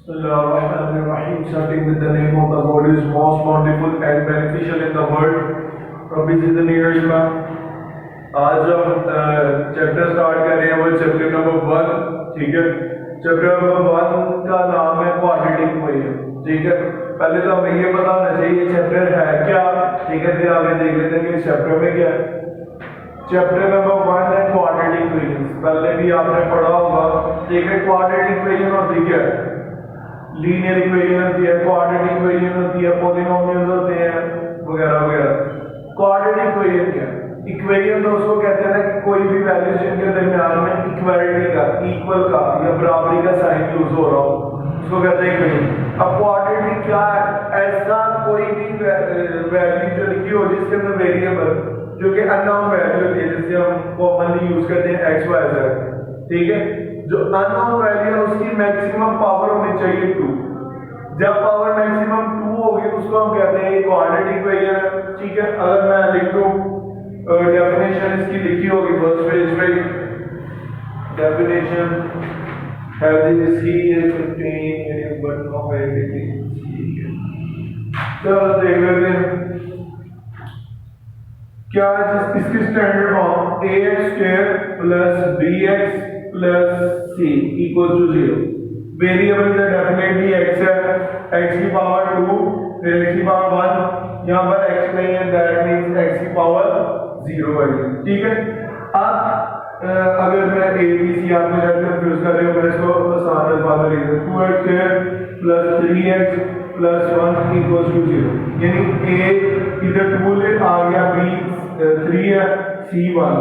Bismillahirrahmanirrahim. Starting with the name of the God who is most bountiful and beneficial in the world. Rabbi Zidni Ilma. आज हम chapter start कर रहे हैं, वो chapter number 1, ठीक है। चैप्टर नंबर 1 का नाम है क्वाड्रेटिक इक्वेशन, ठीक है। पहले तो हमें ये पता होना चाहिए चैप्टर है क्या, ठीक है। फिर आगे देख लेते हैं कि इस चैप्टर में क्या है। चैप्टर नंबर 1 है क्वाड्रेटिक इक्वेशन। पहले भी आपने पढ़ा होगा, ठीक है। क्वाड्रेटिक इक्वेशन होती क्या है? लीनियर इक्वेशन होती है, क्वाड्रेटिक इक्वेशन होती है, पॉलिनोमियल्स होते हैं, वगैरह वगैरह। क्वाड्रेटिक इक्वेशन क्या है? इक्वेशन तो उसको कहते हैं ना कि कोई भी वैल्यूज जिनके दरमियान में इक्वालिटी का, इक्वल का या बराबरी का साइन यूज हो रहा हो, उसको कहते हैं इक्वेशन। अब क्वाड्रेटिक क्या है? ऐसा कोई भी वैल्यू जो लिखी हो जिसके अंदर वेरिएबल जो कि अननोन वैल्यू होती है, जिसे हम कॉमनली यूज करते हैं एक्स वाई जेड, ठीक है। जो अननोन वैल्यू है उसकी मैक्सिमम पावर होनी चाहिए 2। जब पावर मैक्सिमम 2 होगी उसको हम कहते हैं क्वाड्रेटिक इक्वेशन है, ठीक है। अगर मैं लिख दूं डेफिनेशन इसकी लिखी होगी फर्स्ट पेज पे, डेफिनेशन है इसकी ये 15 बट नो वेरी, ठीक है। चलो देख लेते हैं क्या है इसकी standard form ax² + bx + c = 0। Variable इधर डेफिनेटली x है, x की पावर 2 फिर x की पावर 1, यहां पर x नहीं है, दैट मींस x की पावर 0 है, ठीक है। अब अगर मैं a b c आपको शायद कंफ्यूज कर रहे हो, मैं इसको आसान अल्फाज में लिख दूं 2x² + 3x + 1 = 0। यानी a इधर 2 आ गया, b 3 है, c 1,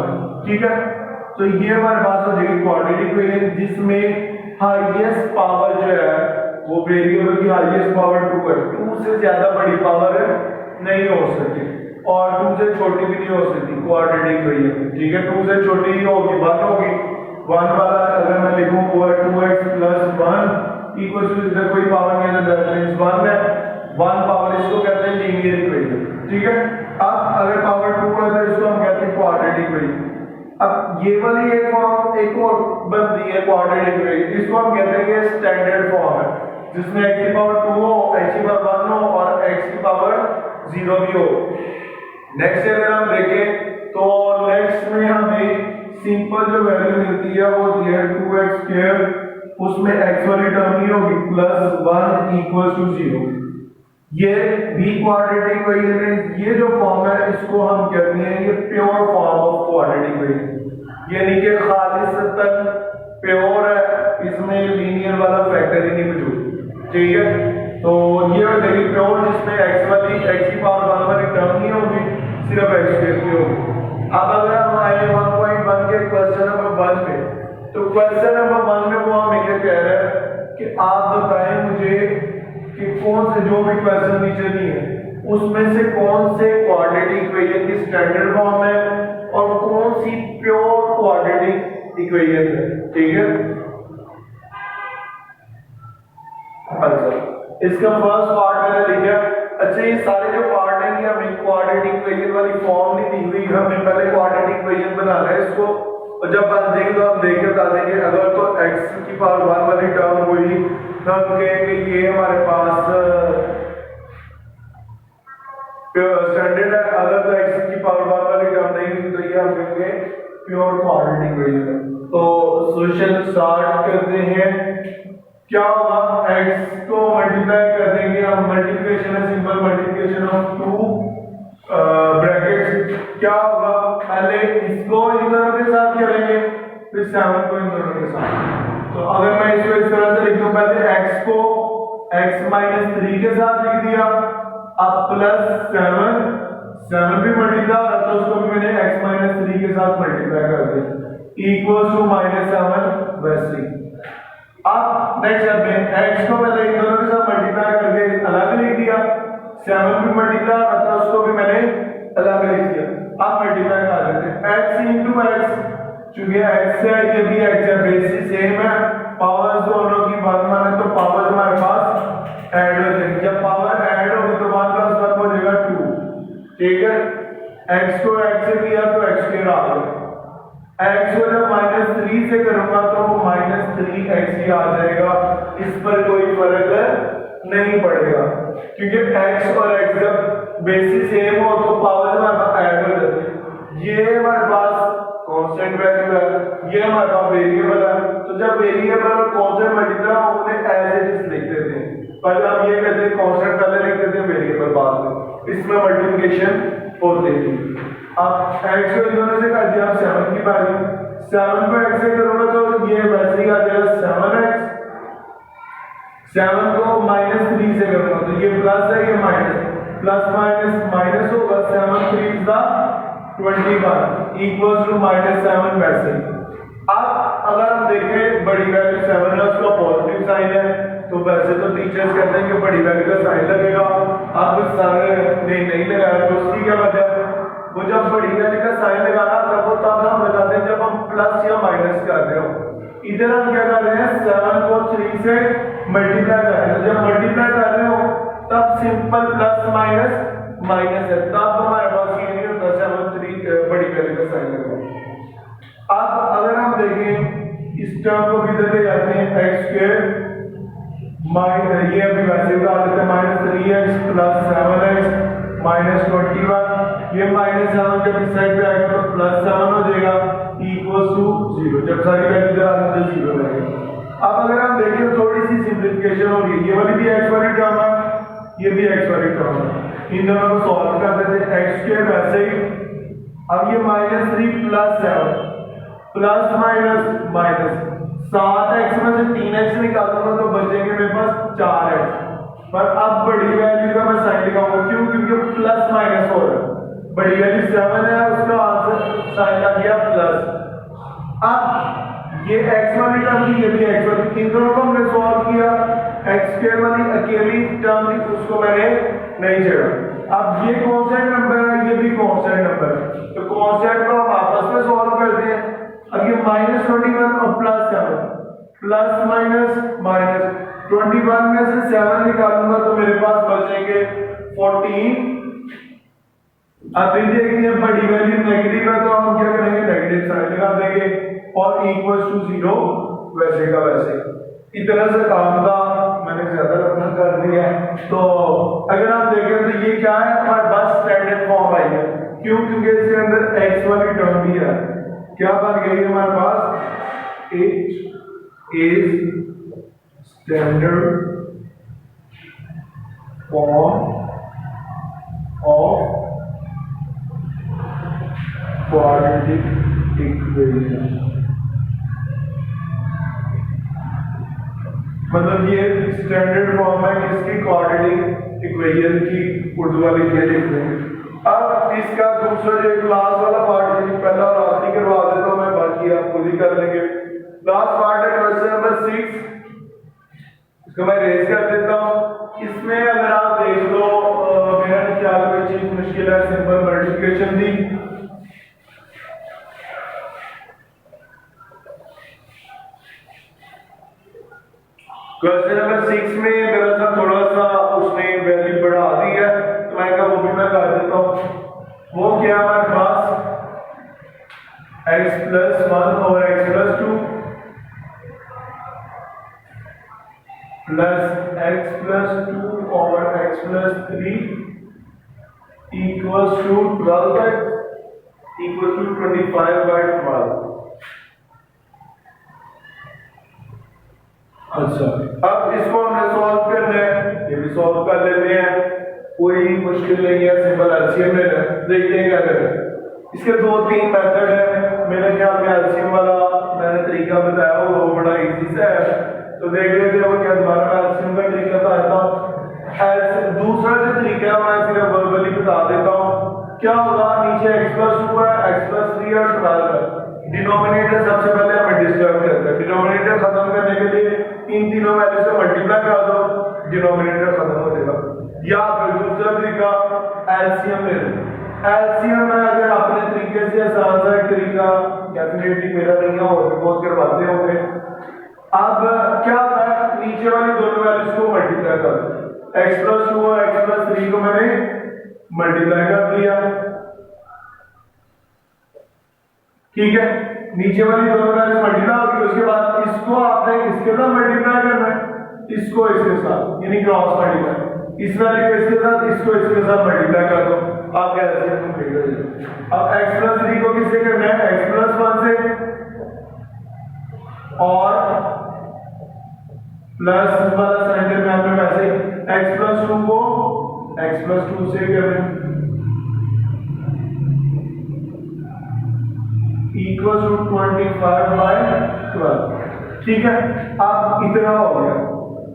ठीक है। तो ये हमारे पास हो जाएगी क्वाड्रेटिक इक्वेशन जिसमें हाईएस्ट पावर जो है वो वेरिएबल की हाईएस्ट पावर 2 है। 2 से ज्यादा बड़ी पावर नहीं हो सकती और 2 से छोटी भी नहीं हो सकती क्वाड्रेटिक इक्वेशन, ठीक है। 2 से छोटी ही होगी, 1 होगी। 1 वाला अगर मैं लिखूं वो है 2x + 1 = इधर कोई पावर नहीं है, दैट मींस 1 है। 1 पावर इसको कहते हैं लीनियर इक्वेशन, ठीक है। अब अगर पावर 2 है तो इसको हम कहते हैं क्वाड्रेटिक इक्वेशन। अब ये वाली एक फॉर्म एक और बनती है क्वाड्रेटिक इक्वेशन, इसको हम कहते हैं कि स्टैंडर्ड फॉर्म है, जिसमें x की पावर 2 हो, x की पावर 1 हो और x की पावर 0 भी हो। नेक्स्ट अगर हम देखें तो नेक्स्ट में हमें सिंपल जो वैल्यू मिलती है वो होती है 2x², उसमें x वाली टर्म नहीं होगी, +1 = 0। ये भी क्वाड्रेटिक इक्वेशन है। ये जो फॉर्म है इसको हम कहते हैं ये pure form of quadratic equation, यानी कि खालिसतन प्योर है, इसमें लीनियर वाला फैक्टर ही नहीं मौजूद, ठीक है। तो ये हो जाएगी प्योर जिसमें x की पावर 1 वाली टर्म नहीं होगी, सिर्फ x² की होगी। अब अगर हम आए 1.1 के क्वेश्चन नंबर 1 पे, तो क्वेश्चन नंबर 1 में वो हमें क्या कह रहा है कि आप बताएं मुझे कि कौन से जो भी क्वेश्चन नीचे दिए हैं उसमें से कौन से क्वाड्रेटिक इक्वेशन की स्टैंडर्ड फॉर्म है और कौन सी प्योर क्वाड्रेटिक इक्वेशन है, ठीक है। अच्छा, इसका फर्स्ट पार्ट मैंने लिखा। अच्छा, ये सारे जो पार्ट हैं ये हमें क्वाड्रेटिक इक्वेशन वाली फॉर्म नहीं दी हुई, हमें पहले क्वाड्रेटिक इक्वेशन बनाना है इसको, और जब बन जाएगी तो हम देख के बता देंगे। अगर तो x की पावर 1 वाली टर्म हुई तो हम कहेंगे ये हमारे पास स्टैंडर्ड है। अगर तो x की पावर 1 वाली टर्म नहीं हुई तो ये हम कहेंगे प्योर क्वाड्रेटिक इक्वेशन है। तो सॉल्यूशन स्टार्ट करते हैं। क्या होगा, x को मल्टीप्लाई कर देंगे हम, मल्टीप्लिकेशन है, सिंपल मल्टीप्लिकेशन ऑफ 2 ब्रैकेट्स। क्या होगा, पहले इसको इन दोनों के साथ करेंगे, फिर 7 को इन दोनों के साथ। तो अगर मैं इसको इस तरह से लिख दूं, पहले x को x - 3 के साथ लिख दिया, अब +7 भी मल्टीप्लाई हो तो उसको भी मैंने x - 3 के साथ मल्टीप्लाई कर दिया =-7 वैसे। अब नेक्स्ट स्टेप में x को पहले इन दोनों के साथ मल्टीप्लाई करके अलग लिख दिया, 7 भी मल्टीप्लाई हो तो उसको भी मैंने अलग लिख दिया। अब मल्टीप्लाई कर देते हैं x * x, चूंकि x है ये भी x है, बेसिस सेम है, पावर्स दोनों की 1 माने तो पावर्स हमारे पास ऐड हो जाएंगी। जब पावर ऐड होगी तो 1 + 1 हो जाएगा 2, ठीक है। x को x से किया तो x² आ गया। x को जब -3 से करूंगा तो -3x ही आ जाएगा, इस पर कोई फर्क नहीं पड़ेगा क्योंकि x और x जब बेसिस सेम हो तो पावर हमारे ऐड हो जाती है। ये हमारे पास कांस्टेंट वैल्यू है, ये हमारे पास वेरिएबल है, तो जब वेरिएबल और कांस्टेंट मल्टीप्लाई हो उन्हें एज इट इज लिख देते हैं। पहले हम ये कहते हैं कांस्टेंट पहले लिख देते हैं, वेरिएबल बाद में, इसमें मल्टीप्लिकेशन होती थी। अब x को दोनों से कर दिया 7 की वैल्यू, 7 को x से करूंगा तो ये वैसे ही आ जाएगा 7x, 7 को -3 से करूंगा तो ये प्लस है, ये माइनस, प्लस माइनस माइनस होगा, 7 3 इज द 21 इक्वल्स टू -7 वैसे। अब अगर हम देखें बड़ी वैल्यू 7 है उसका पॉजिटिव साइन है, तो वैसे तो टीचर्स कहते हैं कि बड़ी वैल्यू का साइन लगेगा, अब सर ने नहीं लगाया तो उसकी क्या वजह है? वो जब बड़ी वैल्यू का साइन लगाना तब हम लगाते हैं जब हम प्लस या माइनस कर रहे हो। इधर हम क्या कर रहे हैं, 7 को 3 से मल्टीप्लाई कर रहे हैं, जब मल्टीप्लाई कर रहे हो तब सिंपल प्लस माइनस माइनस है, तब हमारे पास ये नहीं होता 7 3 बड़ी वैल्यू का साइन लगाना। अब अगर हम देखें इस टर्म को किधर ले जाते हैं, x स्क्वायर माइनस, ये अभी वैसे उठा देते हैं, -3x प्लस 7x -21, ये -7 जब इस साइड पे आएगा तो +7 हो जाएगा इक्वल्स टू 0, जब सारी वैल्यू इधर आ जाए तो 0 रहेगा। अब अगर हम देखें थोड़ी सी सिंप्लीफिकेशन हो रही है, ये वाली भी x वाली टर्म है, ये भी x वाली टर्म है, इन दोनों को सॉल्व कर देते हैं, x स्क्वायर वैसे ही, अब ये -3 plus 7 plus minus minus, 7x में से 3x निकालूंगा तो बचेंगे मेरे पास 4x, पर अब बड़ी वैल्यू का मैं साइन लगाऊंगा, क्यों? क्योंकि प्लस माइनस हो रहा है, बड़ी वैल्यू 7 है, उसका आंसर साइन लग गया प्लस। अब ये x वाली टर्म थी, ये भी x वाली, इन दोनों को हमने सॉल्व किया, x स्क्वायर वाली अकेली टर्म थी उसको मैंने नहीं छेड़ा। अब ये कांस्टेंट नंबर है, ये भी कांस्टेंट नंबर है, तो कांस्टेंट को हम आपस में सॉल्व करते हैं। अब ये -21 और +7, प्लस माइनस माइनस, 21 में से 7 निकालूंगा तो मेरे पास बचेंगे 14। अब देखते हैं बड़ी वैल्यू नेगेटिव है तो हम क्या करेंगे, नेगेटिव साइन लगा देंगे और इक्वल्स टू 0 वैसे का वैसे। इतना से काम था, मैंने ज्यादा अपना कर दिया है। तो अगर आप देखें तो ये क्या है, हमारे पास स्टैंडर्ड फॉर्म आई है, क्यों? क्योंकि इसके अंदर x वाली टर्म भी है, क्या बन गई हमारे पास, it is standard form of quadratic equation. मतलब ये स्टैंडर्ड फॉर्म है किसकी, क्वाड्रेटिक इक्वेशन की, उर्दू वाले ये लिख रहे हैं। अब इसका दूसरा जो क्लास वाला पार्ट है, पहला और आखिरी करवा देता हूं मैं, बाकी आप खुद ही कर लेंगे। लास्ट पार्ट है क्वेश्चन नंबर 6, इसको मैं रेज कर देता हूं। इसमें अगर आप देख लो, मेरा ख्याल में चीज मुश्किल है, सिंपल मल्टीप्लिकेशन थी। क्वेश्चन नंबर 6 में मेरा सा थोड़ा सा उसने वैल्यू बढ़ा दी है, तो मैं वो भी मैं कर देता हूं। वो क्या है हमारे पास, x+1 और x+2 प्लस x+2 और x+3 equals to 12x equals to 25/12। अच्छा, अब इसको हमने सॉल्व करना है, ये भी सॉल्व कर लेते हैं, कोई मुश्किल नहीं है, सिंपल एलसीएम ले लें, देखते हैं क्या करें। इसके 2-3 मेथड है, मेरे ख्याल में एलसीएम वाला मैंने तरीका बताया वो बड़ा इजी सा है, तो देख लेते हैं वो क्या दोबारा एलसीएम का तरीका बताता हूं। दूसरा जो तरीका है मैं सिर्फ वर्बली बता देता हूं। क्या होगा, नीचे x+2 है, x+3 और 12 है, डिनोमिनेटर सबसे पहले हमें डिस्टर्ब करता है, डिनोमिनेटर खत्म करने के लिए इन तीनों वैल्यू से मल्टीप्लाई कर दो, डिनोमिनेटर खत्म हो जाएगा। या फिर दूसरा तरीका एलसीएम ले लो, एलसीएम है अगर अपने तरीके से आसान सा एक तरीका, डेफिनेटली मेरा नहीं है और भी बहुत करवाते होंगे। अब क्या होता है, नीचे वाली दोनों वैल्यूज को मल्टीप्लाई कर दो, x+2 और x+3 को मैंने मल्टीप्लाई कर दिया, ठीक है। नीचे वाली दोनों वैल्यू मल्टीप्लाई होगी, उसके बाद इसको आपने इसके साथ मल्टीप्लाई करना है, इसको इसके साथ, यानी क्रॉस मल्टीप्लाई, इस वैल्यू को इसके साथ, इसको इसके साथ मल्टीप्लाई कर दो, आप कैसे कंप्लीट हो जाएगा। अब x प्लस 3 को किससे करना है, x प्लस 1 से, और प्लस वाला साइन में आपने वैसे x प्लस 2 को x प्लस 2 से करना है, इक्वल टू 25/12। ठीक है, अब इतना हो गया।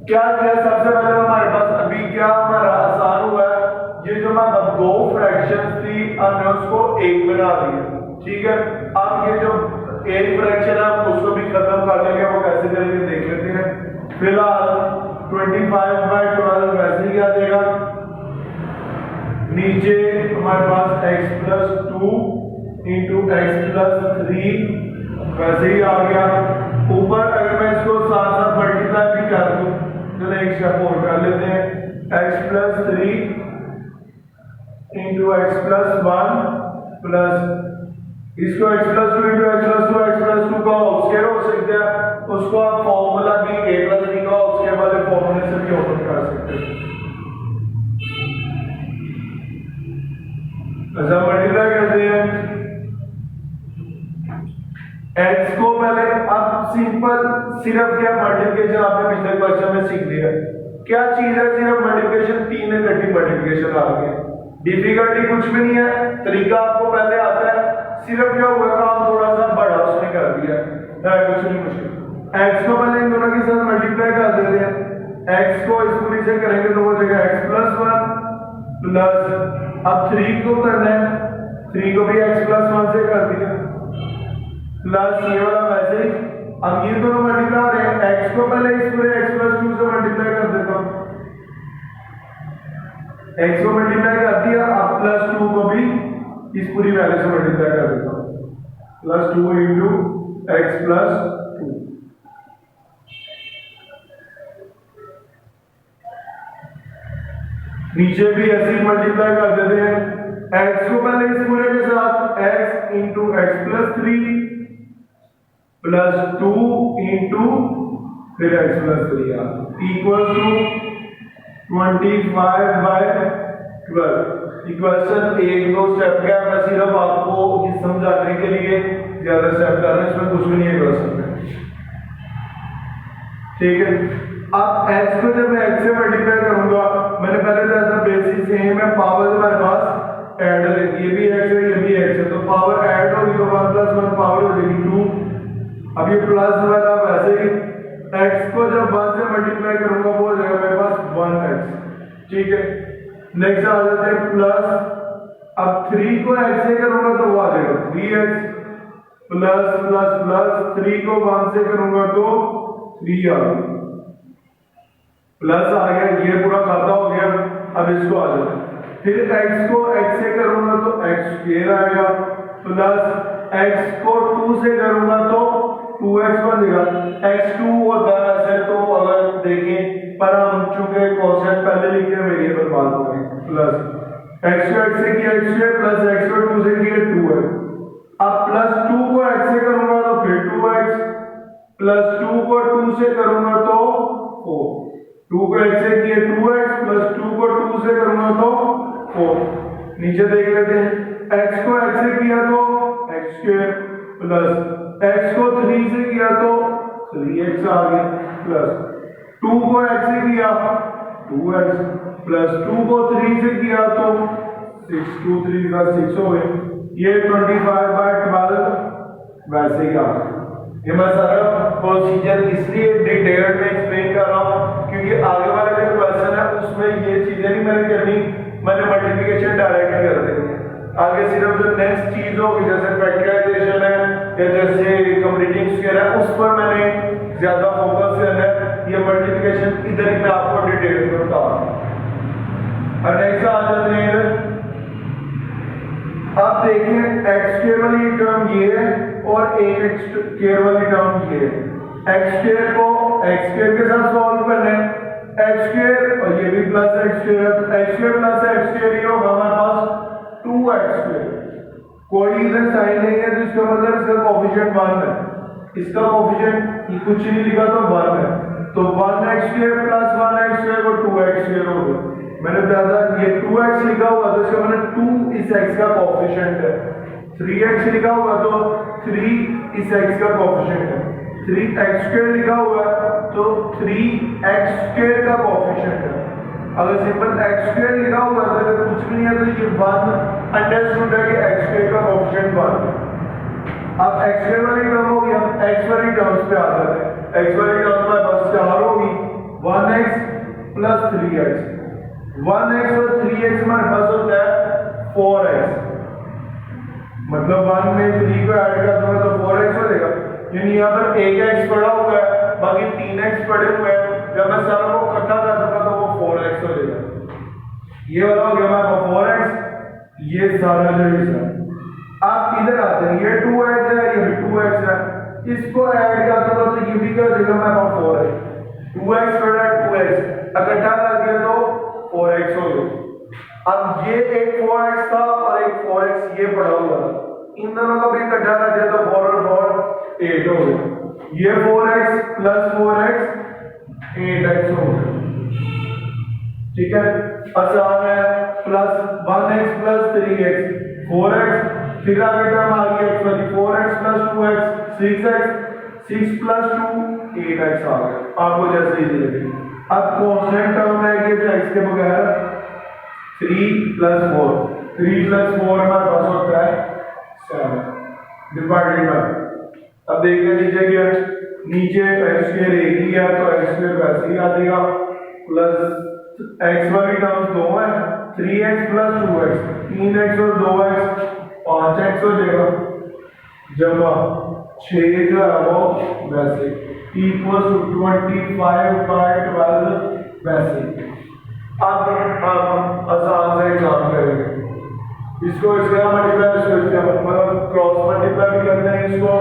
क्या किया, सबसे पहले हमारे पास अभी क्या हमारा आसान हुआ है, ये जो हमारा दो फ्रैक्शंस थी हमने उसको एक बना दिया। ठीक है, अब ये जो एक फ्रैक्शन है उसको भी खत्म कर लेंगे, वो कैसे करेंगे देख लेते हैं। फिलहाल 25/12 वैसे ही आ जाएगा, नीचे हमारे पास x plus 2 into x plus 3 वैसे ही आ गया। ऊपर अगर मैं इसको साथ साथ मल्टीप्लाई भी कर दूं, चलो एक स्टेप और कर लेते हैं, x plus 3 into x plus 1 plus इसको x plus 2 into x plus 2, x plus 2 का होल स्क्वायर हो सकता है, उसको आप फॉर्मूला भी a प्लस b का होल स्क्वायर वाले फॉर्मूले से भी ओपन कर सकते हैं। ऐसा मल्टीप्लाई करते हैं x को पहले, अब सिंपल सिर्फ क्या मल्टीप्लिकेशन आपने पिछले क्वेश्चन में सीख लिया, क्या चीज है, सिर्फ मल्टीप्लिकेशन, 3 इकट्ठी मल्टीप्लिकेशन आ गया, डिफिकल्टी कुछ भी नहीं है, तरीका आपको पहले आता है, सिर्फ क्या हुआ काम थोड़ा सा बड़ा उसने कर दिया है, कुछ नहीं मुश्किल। x को पहले इन दोनों के साथ मल्टीप्लाई कर देते हैं, x को इस पूरी से करेंगे तो हो जाएगा x प्लस 1 प्लस, अब 3 को करना है, 3 को भी x प्लस 1 से कर दिया, प्लस ये वाला वैसे ही। अब ये दोनों मल्टीप्लाई हो रहे हैं, x को पहले इस पूरे x प्लस 2 से मल्टीप्लाई कर देता हूं, x को मल्टीप्लाई कर दिया, अब प्लस 2 को भी इस पूरी वैल्यू से मल्टीप्लाई कर देता हूं, प्लस 2 इंटू एक्स प्लस 2। नीचे भी ऐसे ही मल्टीप्लाई कर देते हैं, x को पहले इस पूरे के साथ x into x plus 3 plus 2 into फिर x plus 3 equal to 25/12। Equation एक दो स्टेप का, मैं सिर्फ आपको समझाने के लिए ज्यादा स्टेप कर रहा हूं, इसमें कुछ भी नहीं है क्वेश्चन में। ठीक है, अब x को जब मैं x से मल्टीप्लाई करूंगा, मैंने पहले बताया था बेसिस सेम है, पावर हमारे पास ऐड है, ये भी x है ये भी x है, तो पावर ऐड होगी तो 1 + 1 पावर हो जाएगी 2। अब ये प्लस वाला वैसे ही x को जब 1 से मल्टीप्लाई करूंगा वो हो जाएगा मेरे पास 1x। ठीक है, नेक्स्ट आ जाते हैं प्लस, अब 3 को x से करूंगा तो वो आ जाएगा 3x प्लस प्लस प्लस 3 को 1 से करूंगा तो 3 आ गया, प्लस आ गया, ये पूरा खाता हो गया। अब इसको आ जाता है, फिर x को x से करूंगा तो x स्क्वायर आएगा, प्लस x को 2 से करूंगा तो 2x बनेगा। x2 होता है ऐसे तो अगर देखें, पर हम चूंकि कॉन्सेप्ट पहले लिखे वेरिएबल बात हो गई, प्लस x को x से किया x प्लस x को 2 से किया 2x। अब प्लस 2 को x से करूंगा तो फिर 2x, प्लस 2 को 2 से करूंगा तो 4, 2 को x से किया 2x प्लस 2 को 2 से करूंगा तो 4। नीचे देख लेते हैं, x को x से किया तो x स्क्वायर प्लस x को 3 से किया तो 3x आ गया, प्लस 2 को x से किया 2x प्लस 2 को 3 से किया तो 6, 2 3 का 6 हो गए। ये 25/12 वैसे ही आ गया। ये मैं सारा प्रोसीजर इसलिए डिटेल में एक्सप्लेन कर रहा हूँ क्योंकि आगे वाला जो क्वेश्चन है उसमें ये चीजें नहीं मैंने करनी, मैंने मल्टीप्लिकेशन डायरेक्ट कर देनी है। आगे सिर्फ जो नेक्स्ट चीज होगी जैसे फैक्टराइजेशन है या जैसे कंप्लीटिंग स्क्वायर है उस पर मैंने ज्यादा फोकस करना है। ये मल्टीप्लिकेशन इधर ही मैं आपको डिटेल में बता रहा हूं। और नेक्स्ट आ जाते हैं इधर, अब देखें x स्क्वायर वाली टर्म ये है और एक x स्क्वायर वाली टर्म ये है। x स्क्वायर को x स्क्वायर के साथ सॉल्व करना है, x स्क्वायर और ये भी plus x square, x square plus x square ये होगा हमारे पास 2x स्क्वायर। कोई इधर साइन नहीं है तो इसका मतलब इसका कोएफिशिएंट 1 है, इसका कोएफिशिएंट कुछ नहीं लिखा तो 1 है, तो 1x² प्लस 1x² को 2x² हो गया। मैंने बताया था ये 2x लिखा हुआ तो इसका मतलब 2 इस x का कोएफिशिएंट है, 3x लिखा हुआ तो 3 इस x का कोएफिशिएंट है, 3x² लिखा हुआ तो 3x² का कोएफिशिएंट है। अगर सिंपल x² लिखा हुआ है तो कुछ भी नहीं है तो ये 1 अंडरस्टूड है कि x² का कोएफिशिएंट 1 है। अब x² वाली टर्म हो गया, x वाली टर्म्स पे आ जाते हैं। x वाली टर्म में बस 4 होगी, 1x प्लस 3x, 1x और 3x हमारे पास होता है 4x, मतलब 1 में 3 को ऐड कर दूंगा तो 4x हो जाएगा। यानी यहाँ पर 1x पड़ा हुआ है, बाकी 3x पड़े हुए हैं, जब मैं सारों को इकट्ठा कर दूंगा तो वो 4x हो जाएगा। ये वाला हो गया हमारा 4x, ये सारा जो है। आप इधर आते हैं, ये 2x है, ये भी 2x है, इसको ऐड कर दूंगा तो ये भी क्या हो जाएगा हमारा 4x, 2x बड़ा 2x इकट्ठा कर दिया तो 4x हो गया। अब ये एक 4x था और एक 4x ये पड़ा हुआ, इन दोनों को भी इकट्ठा कर दिया तो 4 और 4 8 हो गया। ये 4x प्लस 4x 8x हो गया, ठीक है, आसान है। Plus 1x plus 3x 4x, फिर आगे टर्म आ गई x वाली 4x plus 2x 6x, 6 plus 2 8x आ गया, आपको जैसे ही लगे। अब कांस्टेंट टर्म रह गया जो x के बगैर 3 प्लस 4, 3 प्लस 4 हमारे पास होता है 7 डिवाइडेड बाय, अब देखिए नीचे क्या, नीचे x² एक ही है तो x² वैसे ही आ जाएगा, प्लस x वाली टर्म 2 है, 3x प्लस 2x 3x और 2x 5x हो जाएगा, जमा 6 जो है वो वैसे इक्वल टू 25/12 वैसे। अब हम आसान से एग्जाम करेंगे, इसको इसका मल्टीप्लाई मतलब क्रॉस मल्टीप्लाई भी करते हैं इसको,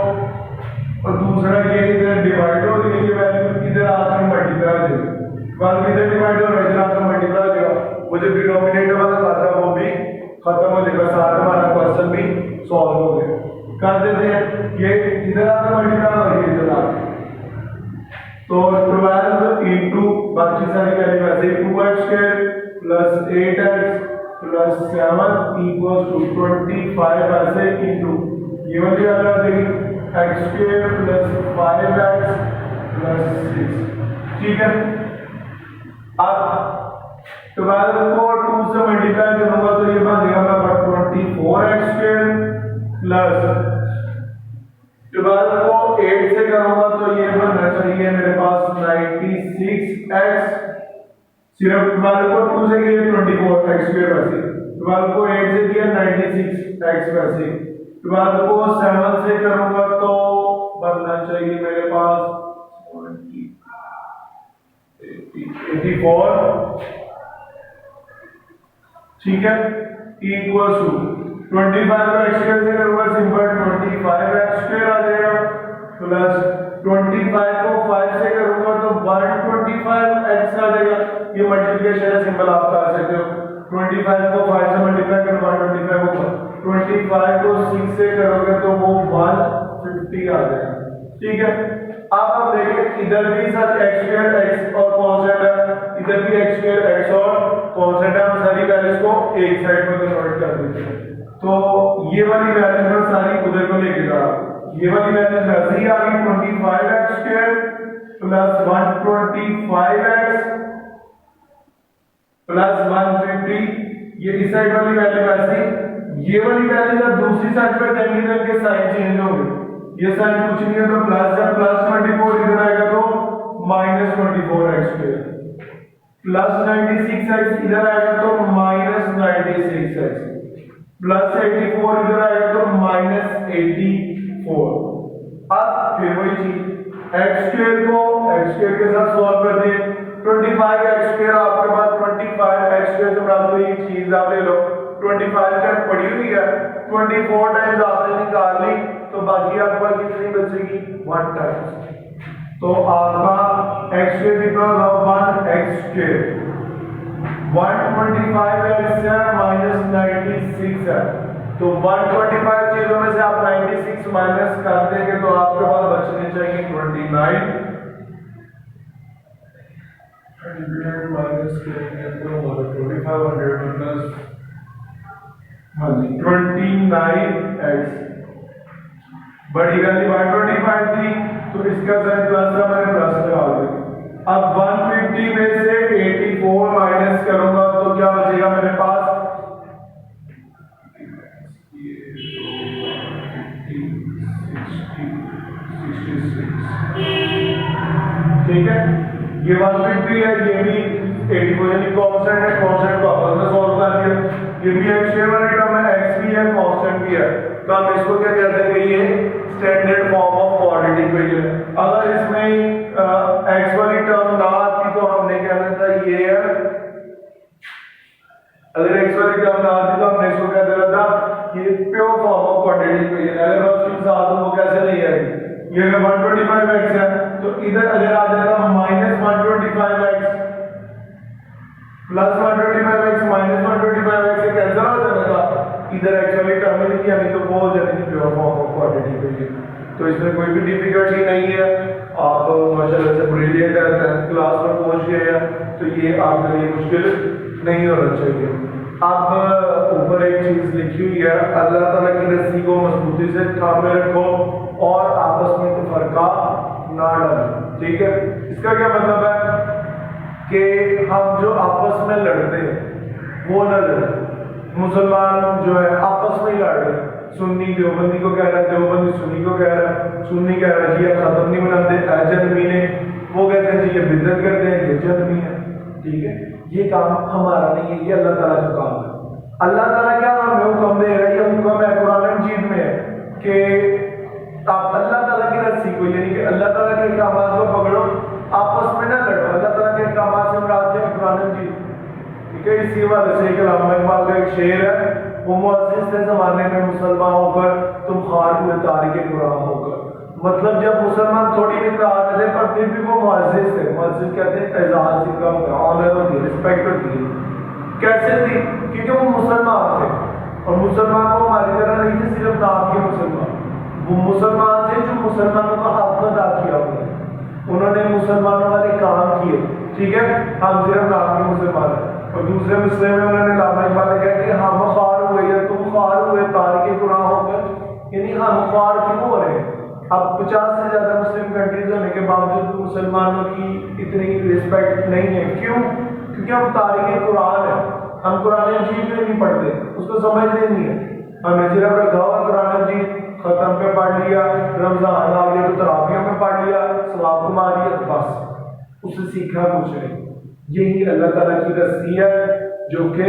और दूसरा ये इधर डिवाइड हो रही है वैल्यू, इधर आकर मल्टीप्लाई हो जाएगा, बाद इधर डिवाइड हो रहा है इधर आकर मल्टीप्लाई हो जाएगा, वो जो डिनोमिनेटर वाला खाता है वो भी खत्म हो जाएगा, सारा हमारा क्वेश्चन भी सॉल्व हो गया। कर देते हैं, ये इधर आकर मल्टीप्लाई हो रही है इधर आकर, तो 12 इंटू बाकी सारी वैल्यू ऐसे 2x² plus 8x plus 7 equal to 25 ऐसे इंटू ये वाली वैल्यू आ जाएगी x² प्लस 5x प्लस 6, ठीक है। अब 12 को 2 से मल्टीप्लाई करूंगा तो ये बन जाएगा मेरा 24x² प्लस 12 को 8 से करूंगा तो ये बनना चाहिए मेरे पास 96x, सिर्फ 12 को 2 से किया 24x² वैसे, 12 को 8 से किया 96x वैसे, 12 को 7 से करूंगा तो बनना चाहिए मेरे पास 84, ठीक है, इक्वल टू 25 को x² से करूंगा सिंपल 25x² आ जाएगा, प्लस 25 को 5 से करूंगा तो 125x आ जाएगा, ये मल्टीप्लिकेशन है सिंपल आप कर सकते हो, 25 को 5 से मल्टीप्लाई करो 125 को 25 को 6 से करोगे तो वो 150 आ जाएगा, ठीक है। अब आप देखिए इधर भी सर x² x और कांस्टेंट है, इधर भी x² x और कांस्टेंट है, हम सारी वैल्यूज को एक साइड में कन्वर्ट कर देते हैं, तो ये वाली वैल्यू में सारी उधर को लेके जा, ये वाली वैल्यू वैसे ही आ गई 25x² प्लस 125x प्लस 150, ये इस साइड वाली वैल्यू वैसे ही, ये वाली वैल्यू जब दूसरी साइड पे जाएंगी तो इनके साइन चेंज होंगे, ये साइन कुछ नहीं है तो प्लस है, प्लस 24 इधर आएगा तो माइनस 24x² प्लस 96x इधर आएगा तो माइनस 96x प्लस 84 इधर आएगा तो माइनस 84। अब फिर वही चीज x² को x² के साथ सॉल्व कर दें, 25x² आपके पास 25x² से बराबर ये चीज आप ले लो, 25 टाइम पड़ी हुई है, 24 टाइम्स आपने निकाल ली तो बाकी आपका कितनी बचेगी 1 टाइम्स, तो आपका x² कितना होगा 1x², 125x है माइनस 96 है, तो 125 चीजों में से आप 96 माइनस कर देंगे तो आपके पास बचने चाहिए 29। 100 माइनस करेंगे तो 2500 प्लस, हाँ जी 29x बड़ी वैल्यू 125 थी तो इसका साइन प्लस था, मैंने प्लस लगा दिया। अब 150 में से 84 माइनस करूंगा तो क्या बचेगा मेरे पास, ठीक है। ये 150 है, ये भी 84 यानी कांस्टेंट है, कांस्टेंट को आपस में सॉल्व कर दिया। ये भी x शेयर वाली टर्म है, x भी है, कांस्टेंट भी है, तो हम इसको क्या कहते हैं कि ये standard form of quadratic equation है। अगर इसमें x वाली टर्म ना आती तो हमने कहना था ये है, अगर x वाली टर्म ना आती तो हमने इसको क्या देना था, ये pure form of quadratic equation है। अगर उसके साथ वो कैसे नहीं आएगी, ये 125x है तो इधर अगर आ जाएगा -125x plus 125x minus 125x से कैंसिल हो जाएगा, इधर एक्चुअली टर्म ही नहीं आनी तो वो हो जाएगी pure form of quadratic equation. तो इसमें कोई भी डिफिकल्टी नहीं है, आप माशाल्लाह से ब्रिलियंट है, 10th क्लास में पहुंच गए हैं तो ये आपके लिए मुश्किल नहीं होना चाहिए। अब ऊपर एक चीज लिखी हुई है, अल्लाह ताला की रस्सी को मजबूती से थामे रखो और आपस में तफरका ना डालो, ठीक है। इसका क्या मतलब है कि हम जो आपस में लड़ते हैं वो ना लड़े। मुसलमान जो है आपस में ही लड़ रहे हैं, सुन्नी देवबंदी को कह रहा है, देवबंदी सुन्नी को कह रहा है, सुन्नी कह रहा है जी ये खत्म नहीं बनाते अजनबी ने, वो कहते हैं जी ये बिदअत करते हैं, ये जन्मी है, ठीक है। ये काम हमारा नहीं है, ये अल्लाह ताला का काम है। अल्लाह ताला क्या हमें हुक्म दे रहा है, ये हुक्म है कुरान मजीद में है कि आप अल्लाह ताला की रस्सी को यानी कि अल्लाह ताला के अहकामात को पकड़ो, आपस में ना लड़ो। अल्लाह ताला के अहकामात से मुराद है कुरान मजीद, ठीक है। इसी वजह से अल्लामा इकबाल का एक शेर है, वो मुअज़्ज़िज़ थे ज़माने में मुसलमान होकर तुम खार हुए तारिक कुरान होकर, मतलब जब मुसलमान थोड़ी भी ताकत थे पर फिर भी वो मुअज़्ज़िज़ थे। मुअज़्ज़िज़ कहते हैं एजाज़ इनका ऑनर होती है, रिस्पेक्ट होती है। कैसे थी, क्योंकि वो मुसलमान थे और मुसलमान वो हमारी तरह नहीं थे सिर्फ नाम के मुसलमान, वो मुसलमान थे जो मुसलमानों का हक अदा किया उन्होंने मुसलमानों वाले काम किए, ठीक है। हम सिर्फ नाम के मुसलमान हैं। और दूसरे मुस्लिम में उन्होंने अल्लामा इकबाल ने कहा कि हम खार हुए या तुम खार हुए तारिक कुरान होकर, यानी हम खार क्यों हो रहे हैं। अब 50 से ज्यादा मुस्लिम कंट्रीज होने के बावजूद मुसलमानों की इतनी रिस्पेक्ट नहीं है, क्यों, क्योंकि हम तारिक कुरान है, हम कुरान मजीद में नहीं पढ़ते, उसको समझते नहीं है। हमने सिर्फ रखा हुआ कुरान मजीद खत्म पे पढ़ लिया, रमजान आ गया तो तरावियों में पढ़ लिया, सवाब कमा लिया, बस उससे सीखा कुछ नहीं। यही अल्लाह ताला की रस्सी है जो कि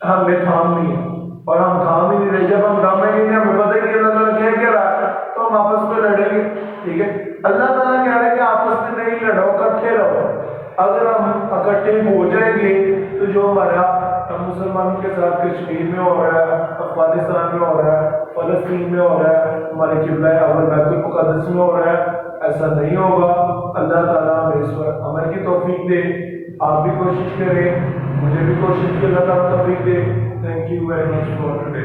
हमने थामनी है और हम थाम ही नहीं रहे। जब हम थामेंगे नहीं, हमें पता है कि अल्लाह ताला क्या रहा है तो हम आपस में लड़ेंगे, ठीक है। अल्लाह ताला कह रहा है कि आपस में नहीं लड़ो, इकट्ठे रहो। अगर हम इकट्ठे हो जाएंगे तो जो हमारा मुसलमानों के साथ कश्मीर में हो रहा है, अफगानिस्तान में हो रहा है, फलस्तीन में हो रहा है, हमारे किबला अव्वल बैतुल मुक़द्दस में हो रहा है, ऐसा नहीं होगा। अल्लाह ताला हमें इस पर अमल की तौफीक दे। आप भी कोशिश करें, मुझे भी कोशिश की अल्लाह ताला तौफीक दे। Thank you very much for today.